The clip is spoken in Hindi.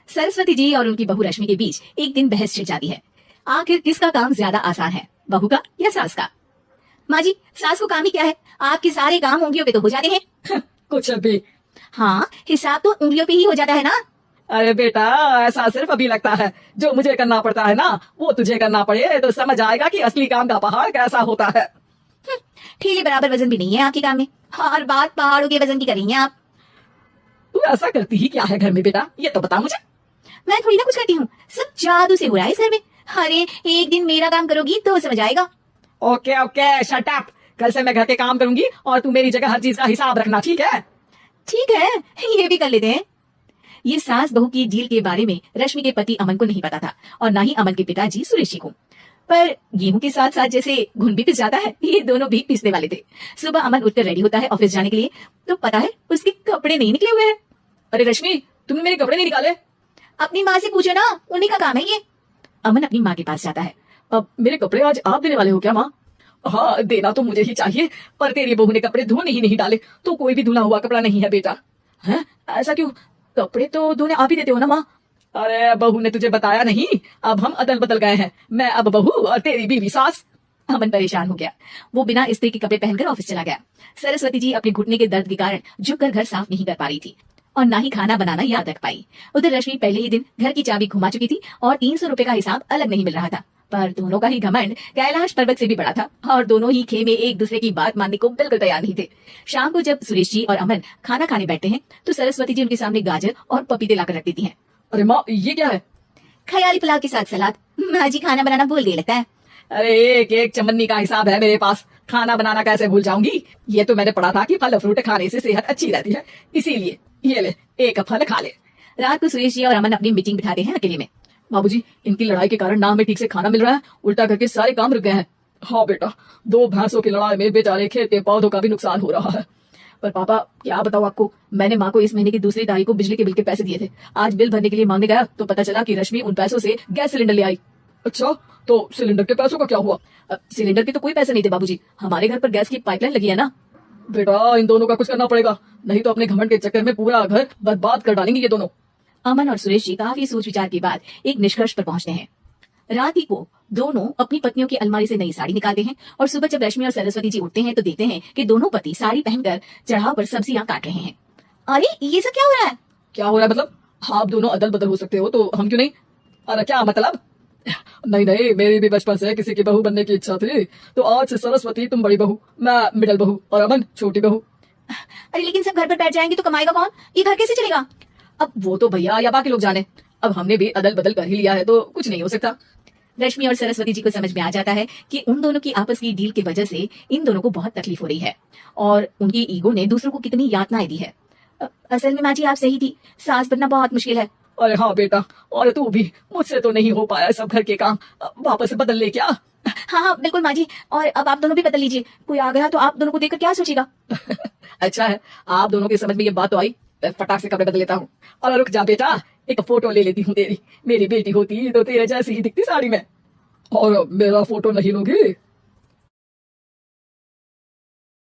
सरस्वती जी और उनकी बहू रश्मि के बीच एक दिन बहस छिड़ जाती है। आखिर किसका काम ज्यादा आसान है, बहू का या सास का? माँ जी, सास को काम ही क्या है, आपके सारे काम उंगलियों पे तो हो जाते हैं। कुछ भी। हाँ, हिसाब तो उंगलियों पे ही हो जाता है ना। अरे बेटा, ऐसा सिर्फ अभी लगता है, जो मुझे करना पड़ता है ना वो तुझे करना पड़े तो समझ आएगा कि असली काम का पहाड़ कैसा होता है। ठेले बराबर वजन भी नहीं है आपके काम में, और बात पहाड़ों के वजन की करेंगे आप। तू ऐसा करती ही क्या है घर में बेटा, ये तो बता मुझे। मैं थोड़ी ना कुछ करती हूँ, सब जादू से हो रहा है सर में। अरे एक दिन मेरा काम करोगी तो समझ आएगा। Okay okay, shut up. कल से मैं घर के काम करूंगी और तू मेरी जगह हर चीज का हिसाब रखना, ठीक है? ठीक है, ये भी कर लेते हैं। ये सास बहू की डील के बारे में रश्मि के पति अमन को नहीं पता था, और ना ही अमन के पिताजी सुरेश जी को। पर गेहूं के साथ साथ जैसे घुन भी पिस जाता है, ये दोनों भी पिसने वाले थे। सुबह अमन उठकर रेडी होता है ऑफिस जाने के लिए, तो पता है उसके कपड़े नहीं निकले हुए हैं। अरे रश्मि, तुमने मेरे कपड़े नहीं निकाले? अपनी माँ से पूछो ना, उन्हीं का काम है ये। अमन अपनी माँ के पास जाता है। अब मेरे कपड़े आज आप देने वाले हो क्या माँ? हाँ, देना तो मुझे ही चाहिए, पर तेरी बहू ने कपड़े धोने ही नहीं डाले, तो कोई भी धुला हुआ कपड़ा नहीं है बेटा। हैं? ऐसा क्यों? कपड़े तो धोने आप ही देते हो ना माँ? अरे बहू ने तुझे बताया नहीं, अब हम अदल बदल गए हैं, मैं अब बहू और तेरी बीवी सास। अमन परेशान हो गया। वो बिना इस्त्री के कपड़े पहनकर ऑफिस चला गया। सरस्वती जी अपने घुटने के दर्द के कारण झुककर घर साफ नहीं कर पा रही थी, और ना ही खाना बनाना याद रख पाई। उधर रश्मि पहले ही दिन घर की चाबी घुमा चुकी थी, और 300 रुपए का हिसाब अलग नहीं मिल रहा था। पर दोनों का ही घमंड कैलाश पर्वत से भी बड़ा था, और दोनों ही खेमे एक दूसरे की बात मानने को बिल्कुल तैयार नहीं थे। शाम को जब सुरेश जी और अमन खाना खाने बैठते हैं, तो सरस्वती जी उनके सामने गाजर और पपीते लाकर रख देती हैं। अरे माँ, ये क्या है? ख्याली पुलाव के साथ सलाद। माँ जी खाना बनाना भूल गई लगता है। अरे एक एक चमन्नी का हिसाब है मेरे पास, खाना बनाना कैसे भूल जाऊंगी? ये तो मैंने पढ़ा था कि फल फ्रूट खाने से सेहत अच्छी रहती है, इसीलिए ये ले, एक फल खा ले। रात को सुरेश जी और अमन अपनी मीटिंग बिठाते हैं अकेले में। बाबूजी, इनकी लड़ाई के कारण ना हमें ठीक से खाना मिल रहा है, उल्टा करके सारे काम रुक गए हैं। हाँ बेटा, 2 भैंसों की लड़ाई में बेचारे खेत के पौधों का भी नुकसान हो रहा है। पर पापा क्या बताऊं आपको, मैंने माँ को इस महीने की दूसरी तारीख को बिजली के बिल के पैसे दिए थे। आज बिल भरने के लिए मांगने गया तो पता चला कि रश्मि उन पैसों से गैस सिलेंडर ले आई। अच्छा, तो सिलेंडर के पैसों का क्या हुआ? सिलेंडर के तो कोई पैसे नहीं थे बाबूजी, हमारे घर पर गैस की पाइपलाइन लगी है ना। बेटा, इन दोनों का कुछ करना पड़ेगा, नहीं तो अपने घमंड के चक्कर में पूरा घर बर्बाद कर डालेंगे ये दोनों। अमन और सुरेश जी काफी सोच विचार के बाद एक निष्कर्ष पर पहुंचते हैं। रात ही को दोनों अपनी पत्नियों की अलमारी से नई साड़ी निकालते हैं, और सुबह जब रश्मि और सरस्वती जी उठते हैं तो देखते हैं कि दोनों पति साड़ी पहनकर चढ़ाव पर सब्जियां काट रहे हैं। अरे ये सब क्या हो रहा है? क्या हो रहा है मतलब? आप दोनों अदल बदल हो सकते हो तो हम क्यों नहीं? अरे क्या मतलब? नहीं नहीं, मेरी भी बचपन से किसी की बहू बनने की इच्छा थी, तो आज से सरस्वती तुम बड़ी बहू, मैं मिडल बहू और अमन छोटी बहू। अरे लेकिन सब घर पर बैठ जाएंगे तो कमाएगा कौन, ये घर कैसे चलेगा? अब वो तो भैया या बाकी लोग जाने, अब हमने भी अदल बदल कर ही लिया है तो कुछ नहीं हो सकता। रश्मि और सरस्वती जी को समझ में आ जाता है कि उन दोनों की आपस की डील की वजह से इन दोनों को बहुत तकलीफ हो रही है, और उनकी ईगो ने दूसरों को कितनी यातनाएं दी है। असल में माँ जी आप सही थी, सास बनना बहुत मुश्किल है। अरे हाँ बेटा, और तू भी, मुझसे तो नहीं हो पाया सब घर के काम, वापस बदल ले क्या? हाँ हाँ बिल्कुल माँ जी, और अब आप दोनों भी बदल लीजिए, कोई आ गया तो आप दोनों को देखकर क्या सोचेगा। अच्छा है, आप दोनों के समझ में ये बात तो आई, फटाक से कपड़े बदल लेता हूँ। और रुक जा बेटा, एक फोटो ले लेती हूँ तेरी, मेरी बेटी होती तो तेरे जैसी ही दिखती साड़ी में। और मेरा फोटो नहीं लोगी?